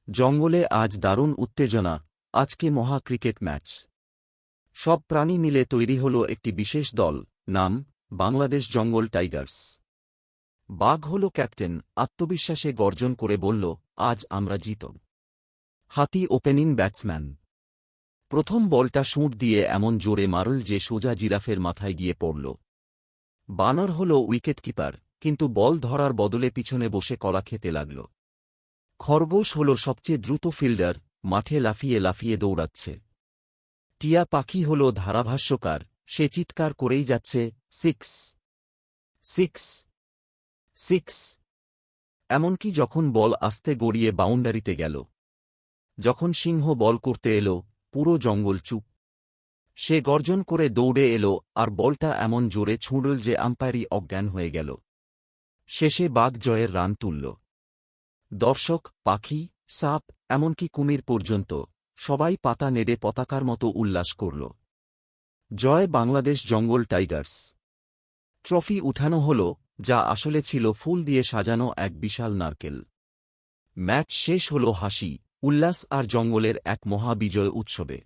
জঙ্গলে আজ দারুণ উত্তেজনা। আজকে মহা ক্রিকেট ম্যাচ। সব প্রাণী মিলে তৈরি হল একটি বিশেষ দল, নাম বাংলাদেশ জঙ্গল টাইগার্স। বাঘ হল ক্যাপ্টেন, আত্মবিশ্বাসে গর্জন করে বলল, আজ আমরা জিতব। হাতি ওপেনিং ব্যাটসম্যান। প্রথম বলটা শুঁড় দিয়ে এমন জোরে মারল যে সোজা জিরাফের মাথায় গিয়ে পড়ল। বানর হল উইকেটকিপার, কিন্তু বল ধরার বদলে পিছনে বসে কলা খেতে লাগল। খরগোশ হল সবচেয়ে দ্রুত ফিল্ডার, মাঠে লাফিয়ে লাফিয়ে দৌড়াচ্ছে। টিয়া পাখি হল ধারাভাষ্যকার, সে চিৎকার করেই যাচ্ছে, সিক্স, সিক্স, সিক্স। এমনকি যখন বল আস্তে গড়িয়ে বাউন্ডারিতে গেল। যখন সিংহ বল করতে এলো, পুরো জঙ্গল চুপ। সে গর্জন করে দৌড়ে এলো আর বলটা এমন জোরে ছুঁড়ল যে আম্পায়ারই অজ্ঞান হয়ে গেল। শেষে বাঘ জয়ের রান তুলল। দর্শক, পাখি, সাপ, এমনকি কুমির পর্যন্ত সবাই পাতা নেড়ে পতাকার মতো উল্লাস করল। জয় বাংলাদেশ জঙ্গল টাইগার্স। ট্রফি উঠানো হল, যা আসলে ছিল ফুল দিয়ে সাজানো এক বিশাল নারকেল। ম্যাচ শেষ হল হাসি, উল্লাস আর জঙ্গলের এক মহা বিজয় উৎসবে।